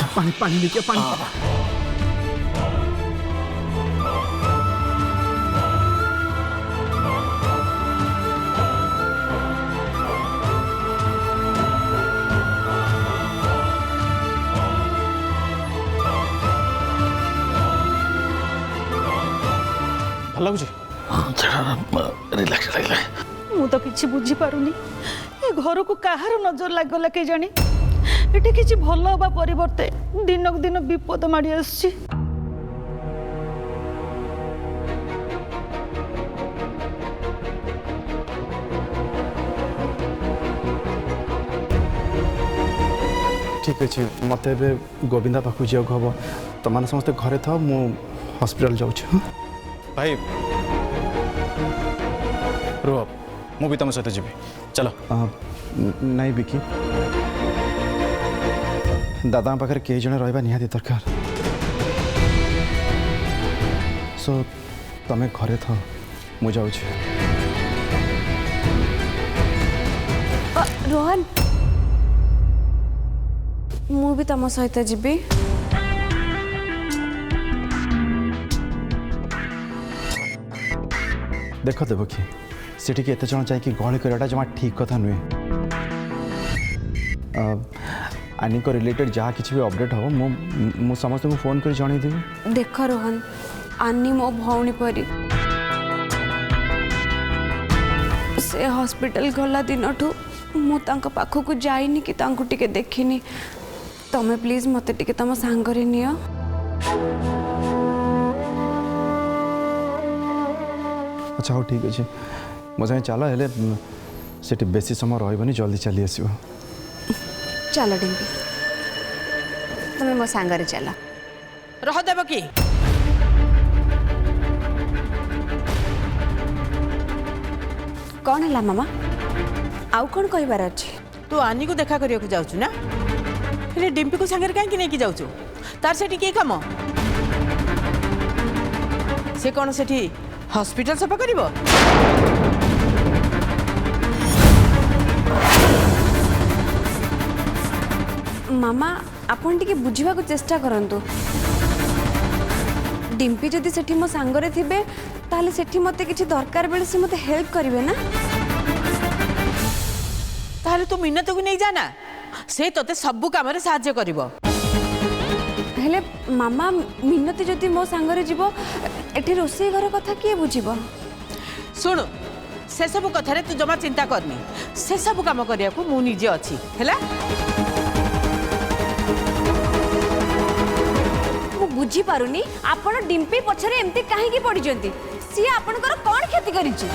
पानी पानी लेके पानी भल लगुच रिलैक्स लागला मु तो किछि बुझी पारुनी ए घर को काहार नजर लागला के जानी एटे किछि भल होबा परिवर्ते दिन को दिन विपद माड़ी आछि। ठीक अच्छे मत गोविंदा पाखु जा हम तुम समस्त घरे था मु हॉस्पिटल जाऊँ भाई रुह मु भी तुम सहित जी चलो नहीं बिकी दादा पाखे कई जन रहा निहाती दरकार सो तमें घरे था मु जाऊँ रोहन मु भी तुम सहित जीवी देख देवकी सेठी एत जन चाहिए गहली कराटा जमा ठीक कथा नुहे आनी को रिलेटेड जहाँ किसी भी अपडेट हम मु समस्त को फोन कर जनईदेवी। देख रोहन आनी मो भौणी परी से हॉस्पिटल गला दिन ठू मु तांका पाखक जाइनी कि तांको टिके देखिनी तमे प्लीज मते टिके तम सांगरे नियो। अच्छा हाँ ठीक अच्छे मो सागे चल हेले सेठी बेसी समय रही जल्दी चली आसो। चलो डिम्पी तुम्हें मो सांगरे चला रह देव कि कौन है मामा आउ कौन कहबार अच्छे तू आनी को देखा करने को जाऊँ ना हेले डिम्पी को सांगे कहीं नहीं जाऊँ तार से किए कम से कौन से हॉस्पिटल सफा करिवो मामा आपन टिके बुझिबा को चेष्टा करंतु डिम्पी जदि सेठी मो सांगरे थिबे ताले सेठी मते किछि दरकार बेले से मते हेल्प करिवे ना ताले तू मिन्नत को नहीं जाना से तोते सब काम रे सहाय्य करिवो हेले मामा मिन्नती जदि मो सांगरे जीवो एठी रोसई घर कथा किए बुझिबो सुन से सब कथारे तू जमा चिंता करनी से सब काम करिया को मु निजे अछि हैला मु बुझी पारुनी आपण डिम्पी पछरे एम्ति काहे की पड़ी जंती सी आपण कर कोन खेती करिछि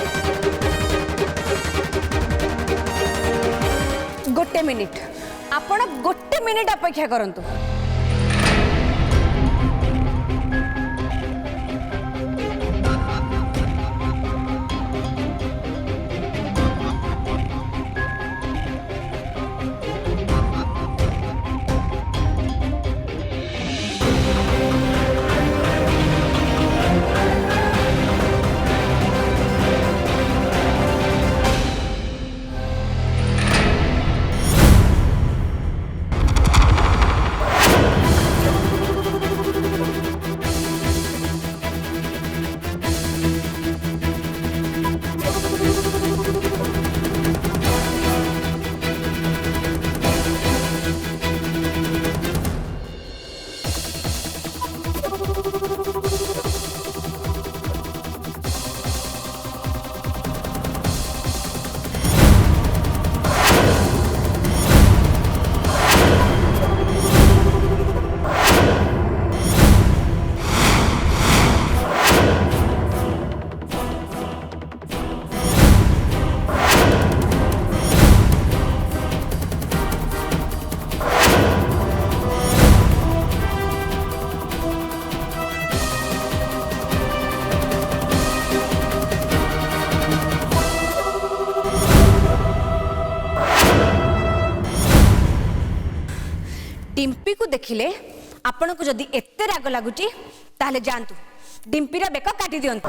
गोटे मिनिट आपण गोटे मिनिट अपेक्षा करंतु डिम्पी को देखिले आपण को जदि एते राग लागुची ताले जानतु डिम्पीर बेक काटी दियंतु।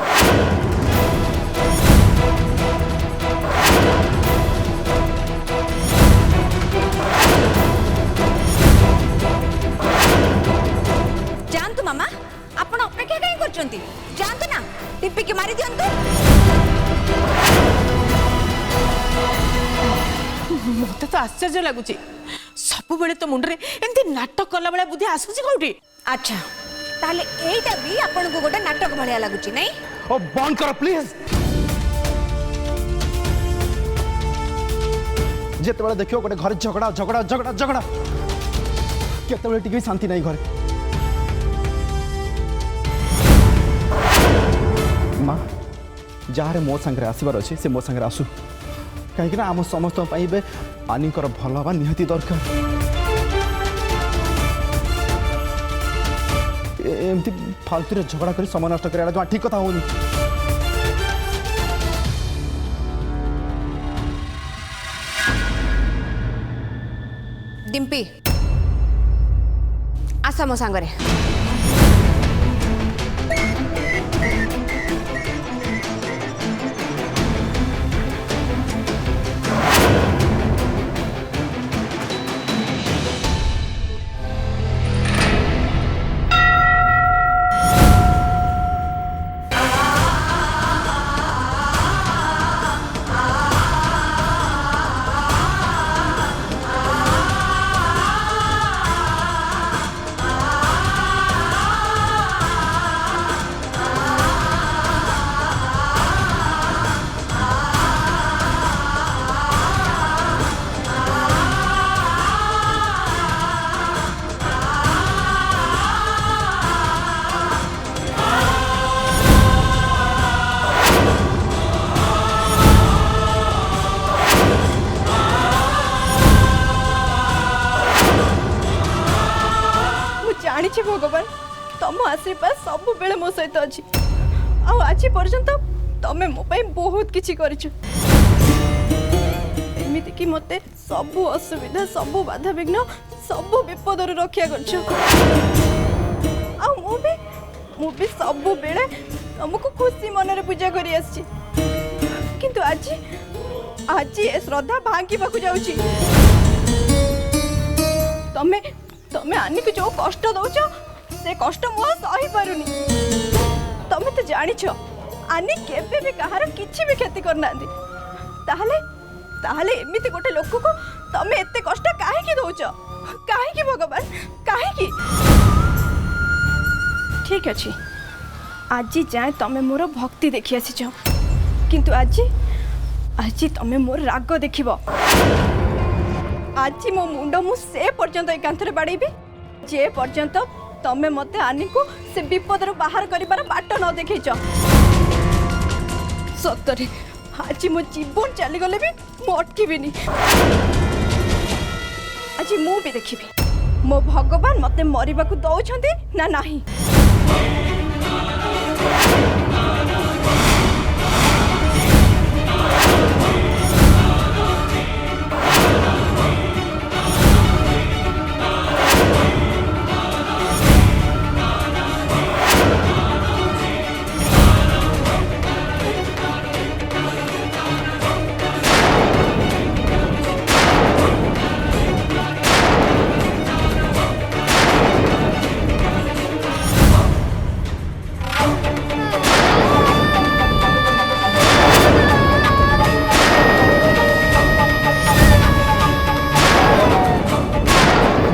मत तो आश्चर्य लगुच सब बेले तो मुंडरे एमती नाटक कला बेला बुद्धि आसुची कोठी अच्छा ताले एटा भी आपन को गोटे नाटक भलिया लागुची नहीं ओ बंद कर प्लीज जेतेबेले देखियो गोटे घर झगड़ा झगड़ा झगड़ा झगड़ा केतेबेले टिके शांति नहीं घर माँ जहाँ मो सांगे आसबार अच्छे से मो सांगे आसू कहीं आम समस्त आनीकर भल हवा निहाती दरकार एमती फालतू झगड़ा कर समय नष्ट कर जमा ठीक कथा होनी डिम्पी आस मो सांगरे जानी भगवान तुम आशीर्वाद सब बेले मो सहित अच्छी आज पर्यंत तमें मो बहुत किछि करिछु एमिति कि मते सब असुविधा सब बाधा विघ्न सब विपद रक्षा करछु मु भी सब बेले तुमको खुशी मन पूजा करी आछि किंतु आज आज ए श्रद्धा भांगी पाकु जाउछि तमे तमे आनी को जो कष्ट दौच से कष्ट मु सही पारुनी तमे तो जानिछ आनी केबे भी कहार किछि भी क्षति करना ताहले ताहले एमिति गोटे लोक को तमे एते कष्ट काहे की दौच काहे की भगवान काहे की ठीक अछि आज जाए तमे मोर भक्ति देखि आसी छ किंतु आज आज तमे मोर राग देखिबो आज मो मुंड मु से पर्यंत एकांतरे बाड़ेबी जे पर्यंत तमे मते आनी को से विपदर बाहर करिबार बाट न देखैछ सतरे आज मो जीवन चली गले भी मो अटकीबिनी आज मु भी देखिबी मो भगवान मते मरिबा को दउछंती ना नाही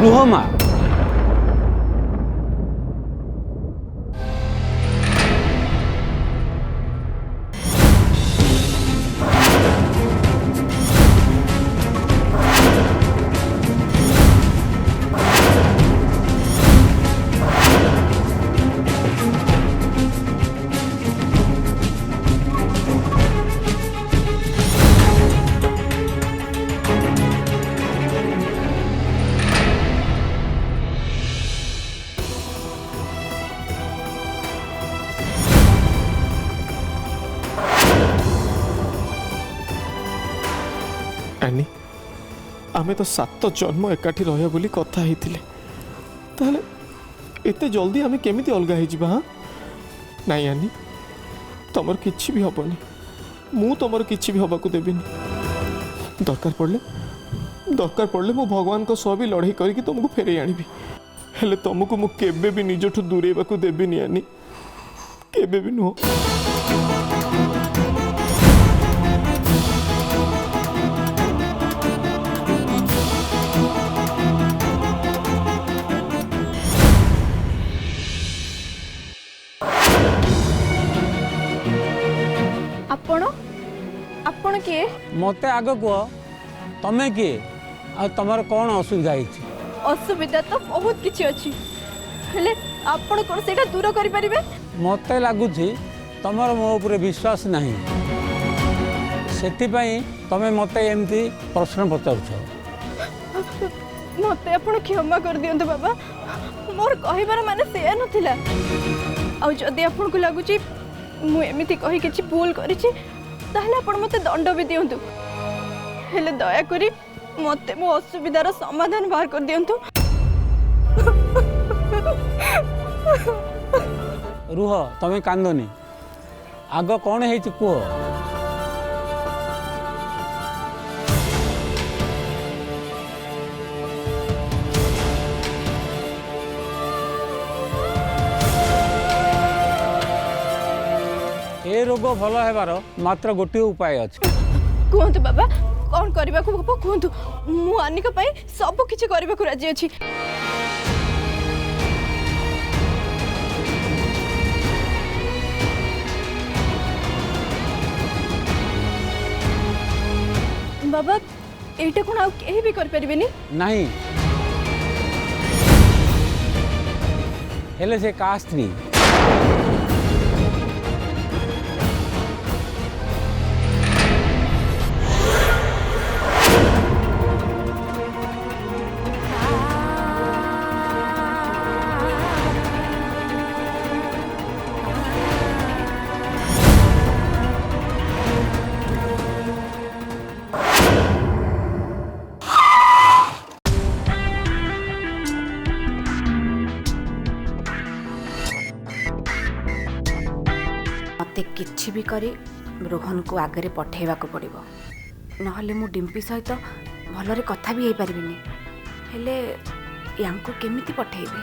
रुह माँ आनी आमे तो 7 जन्म एकाठी रहिया बोली कथा हेतिले ताले एते जल्दी आमे केमिति अलगा हे जिबा हाँ नाही आनी तमर किछि भी हबनी मु तमर किछि भी हबाकू देबिनी दरकार पड़ले मु भगवान को सह भी लड़ाई करके तुमको फेरे आनिबी हेले तुमको मु केबे भी निजठू दूरेबाकू देबिनी आनी केबे भी नुह ଆପଣ ଆପଣ କିଏ? मते आग कह तमे किए आ तमर कौन असुविधा होती? असुविधा तो बहुत किछि अछि हेले आपण कोन सेटा दूर करि परिबे? मते लागुची तमर मो ऊपर विश्वास नहीं सेथिपाई तमे मते एमती प्रश्न पचारुछ। मते आपण क्षमा कर दियंतु बाबा मोर कहिबार माने से नथिला आ जदि आपण को लागुची मु एमिति कहि किछि भूल करिछि ताहले आपण मते दंड भी दियंतु हेले दया करी मते मो असुविधार समाधान बाहर कर दियंतु। रुह तमे कांदनी आग कौन है कह। ए रोग भल हेबार मात्र गोटे उपाय अछि। कहतु बाबा कौन करबा को बाबा कहतु मु आनिक पई सब किछि करबा को राजी अछि। बाबा एटा कोन आ केही भी कर परिबेनी? नहीं हेले से का स्त्री मते किछि भी करी रोहन को आगे पठेवा को पड़िबो नहले मु डिम्पी सहित भलरे कथा भी हेई परिबिनी हेले यांको केमिति पठेइबे?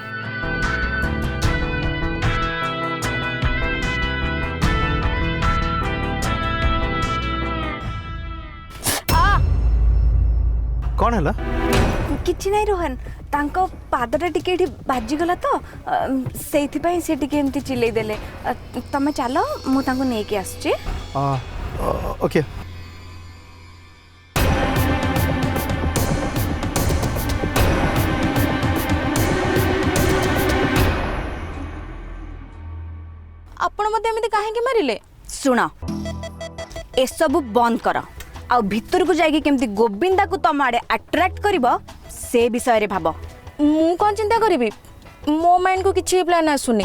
कौन है किछि नै रोहन तांको पादटा टिके एठी बाजी गला तो सेथि पई से टिके एमति चिल्लै देले तमे चलो मु तांको नै के आछी। ओके आपण मते एमिति काहे के मारिले? सुन ए सब बंद कर आ भितर को जाई केमती गोविंदा को तम आड़े अट्रैक्ट करबो से विषय रे भाबो। मु कोन चिंता करबी मो माइंड को किछि प्लान आसुनी।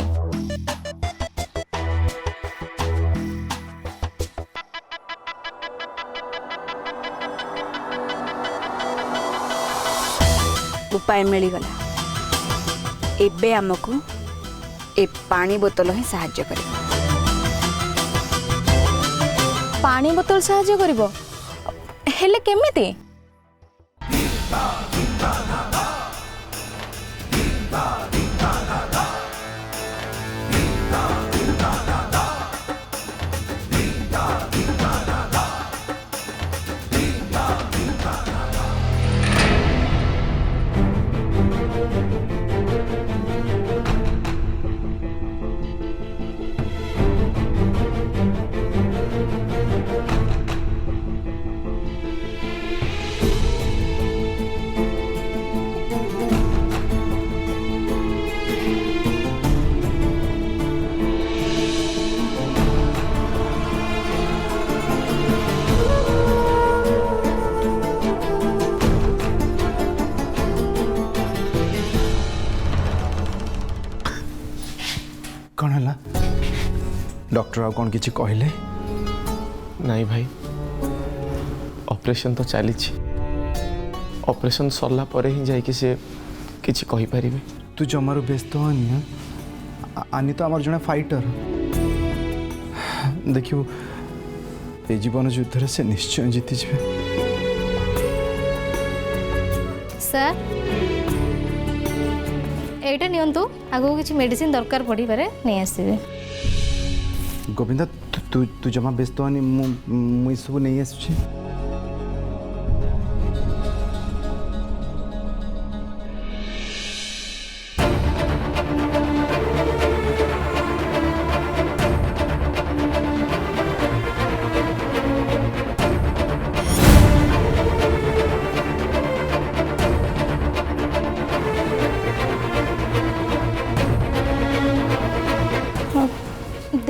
उपाय मिली गला एबे हमकु ए पानी बोतल ही सहाय्य करिबो। पानी बोतल सहाय्य करिवो हेले केमिति? कौन है डॉक्टर आ कौन किसी कहले? नहीं भाई ऑपरेशन तो चली ऑपरेशन सरला परे ही जाइए से किसी कहि परिबे। तू जमारू व्यस्त हनी आनी तो आमर जने फाइटर देखियो ए जीवन युद्ध से निश्चय जीति जे। सर एटा नियंतु आगो किछि मेडिसिन दरकार पड़ी पारे नै आसीबे। गोविंदा तू तू जमा व्यस्त हनी मु सब नहीं आसुछि।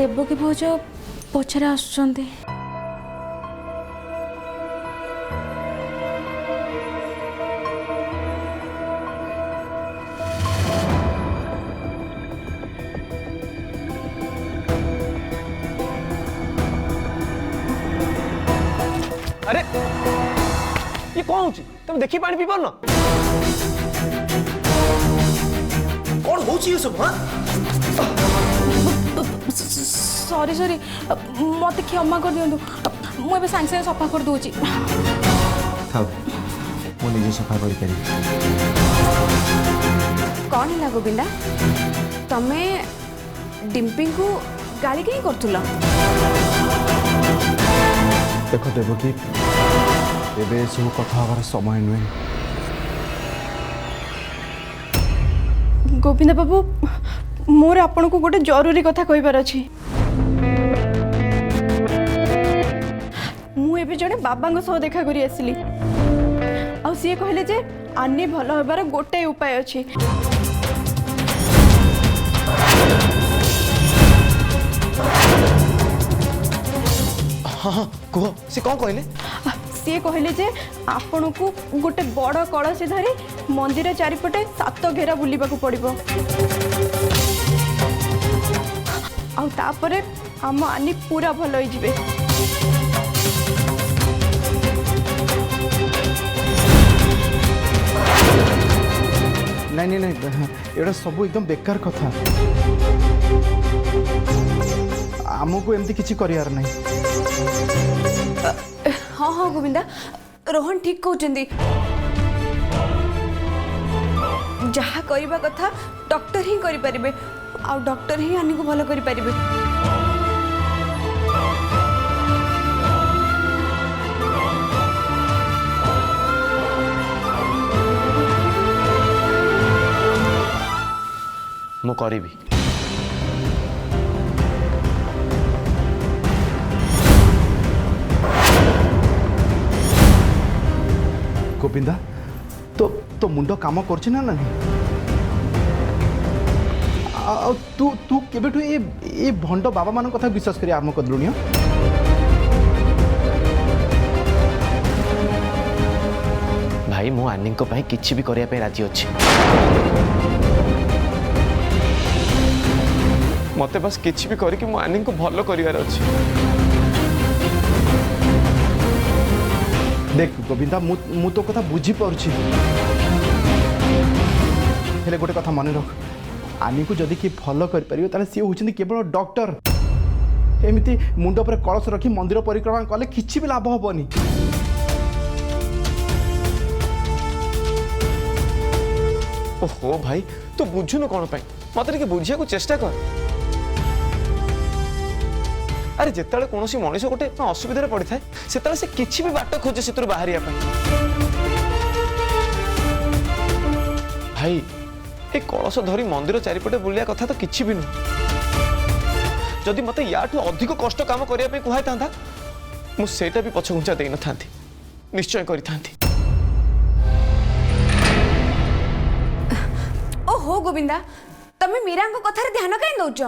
ଦେବକୀ ଭାଉଜ ପଛରେ ଆସୁଛନ୍ତି। अरे ये कौन होची तुम देखी पानी पी पारन कौन होची ये सब? हां सॉरी सॉरी मत क्षमा कर दियंतु मु सांगे सांगे सफा कर दूची। थाओ मु निजे सफा करी करी। कौन है गोविंदा तमे डिम्पी को गाली कहीं करथुला? देख देवकी एबे सब कथा हमार समय नुहे। गोविंद बाबू मोर आपन को गोटे जरूरी कथा कहबार अछि। मु एबे जने बाबा सह देखा करी आसिली आ सी कहले जे आनी भल होबार गोटे उपाय अछि। हाँ हाँ कह से कौन कहले? सी कहले जे आपन को गोटे बड़ कलसी धरी मंदिर चारिपटे 7 घेरा बुलिबा को पड़िबो आ तापरे हम आनी पूरा भल होई जिवे। नहीं नहीं नहीं एटा सब एकदम बेकार कथा। आमको एमती किसी करियार नहीं। हाँ हाँ गोविंदा रोहन ठीक कहते जहाँ करवा कथा डॉक्टर ही करें आ डॉक्टर ही आनी को भल करें। मु करी गोविंदा तो मुंड काम करछि ना नहीं? तू तू केबेठु ए भंड बाबा मान कथा विश्वास करी आरंभ कर लुनिया? भाई मु आनी को भाई किछि भी करिया पे राजी अछि। मते बस किछि भी करी कि मु आनी को भलो करिवार अछि। देख गोविंदा मु तो कथा बुझी पारुछि हेले गोटे कथा मन रख आनी को जदि कि भल कर परियो ताले सी होचंदी केवल डॉक्टर। एमिति मुंड पर कलश रखी मंदिर परिक्रमा कले किछि भी लाभ होबनी। ओहो भाई तू बुझुनु कोन पई मते के बुझिया को चेष्टा कर। अरे जिते कौन मनीष गोटे असुविधा पड़ी था से से किसी भी बाट खोजे से बाहर भाई ये कलश धरी मंदिर चारिपटे बुलिया कथा तो किसी भी नुह। जदि मत या अधिक कष्ट काम करने कहता था मुझे भी पछघुंचा दे न था निश्चय करी था। ओहो गोविंदा तमे मीरा कथार ध्यान कहीं दौच?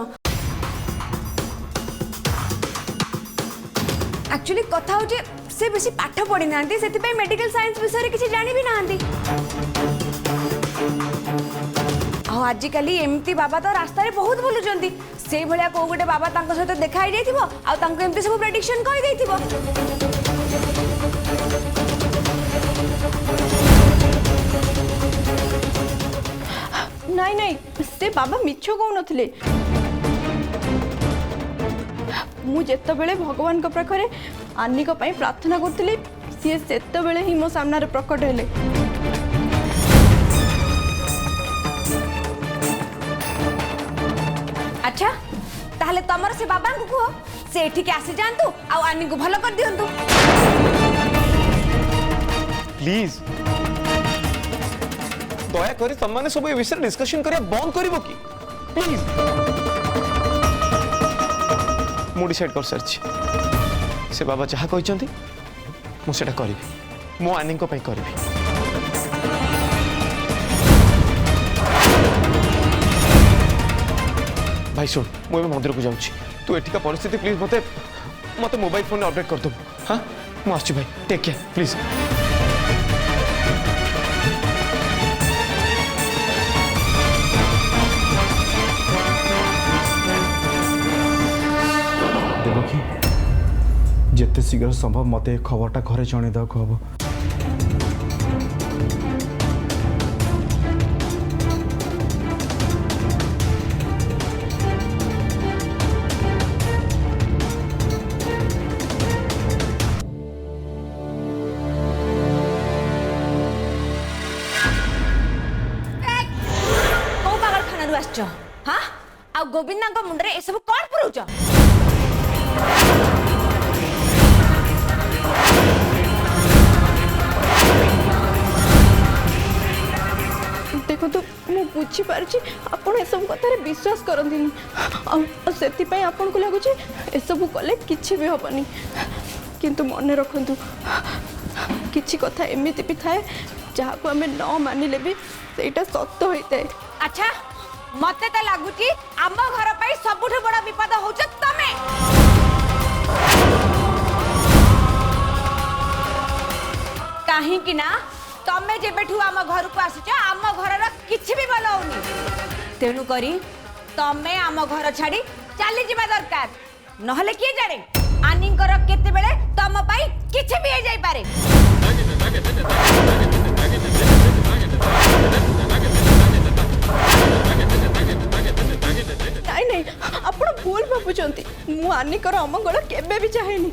एक्चुअली कथा होचे से बेसी पाठ पढ़ी ना से मेडिकल साइंस विषय किसी जानी भी ना। आजिकल एमती बाबा तो रास्ता रे बहुत बुलुचंती से भलिया को गोटे बाबा तांको सहित देखा ही जाइथिबो आ तांको एमती सब प्रेडिक्शन कहि दैथिबो। नहीं नहीं से बाबा मिछ कहू नथिले। मु जेतबेले भगवान को पाखरे आनी को पई प्रार्थना करथिली सी सेतबेले ही मो सामने रे प्रकट हेले। अच्छा ताहले तमर से बाबा को कहो से एठी आसी जानतु आ आनी को भलो कर दियंतु प्लीज। दया करी तुम माने सब ए विषय डिस्कशन करिया बंद करिवो की प्लीज। मु डिसाइड कर सारछि से बाबा जहाँ कहते मुझे करी मो आनी को पई करी। भाई सुन मुझे मंदिर को जाऊँ तू एठिका परिस्थिति प्लीज मते मते मोबाइल फोन अपडेट कर दो। हाँ मु आसुची भाई, टेक केयर प्लीज। देवकी जिते शीघ्र संभव मते खबरटा घरे जणे दक हबो। कौ पागलखाना आसछ? हाँ आ गोविंदा मुंडे ए सब कौन पुरौछ? देखो तो मु बुझी पारुची आपण ए सब कथा रे विश्वास करंती से आपन को लागुची ए सब कले किछि भी हबनी। किंतु मन रखंतु किछि कथा एमिति भी थाए जहाँ को आमे न मानिले भी सेटा सत्य होइते। अच्छा मते तो लागुची आम घर पाई सबुठु बड़ा विपद होउछ तमे। काहे कि ना तमे जेबेठु आम घर को आसीछ आम घरर किछि भी भलो होनी। तेणु करी तमे आम घर छाड़ी चली जिबा दरकार, नहले किए जाने आनीकर केते बेले तम पाई किछि भी हे जाई पारे। नहीं नहीं आपण भूल भाबुचंती मु आनिकर अमंगल केबे भी चाहेनी।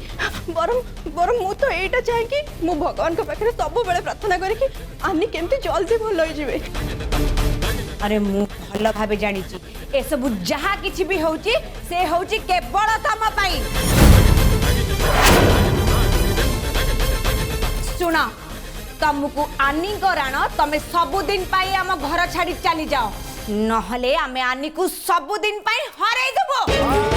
बरम बरम मु तो एटा चाहे कि मु भगवान के पाखरे सब बेले प्रार्थना करी कि आनी केमती जल्दी भल होई जिवे। अरे मु भल भाबे जानी छी ए सब जहा किछि भी होउची से होउची केवल तम पाई। सुना तुमको आनी कराण तमे सबुदिन पाई आम घर छाड़ी चली जाओ, नहले आमे आनी को सबुदिन पाई हराई देबो।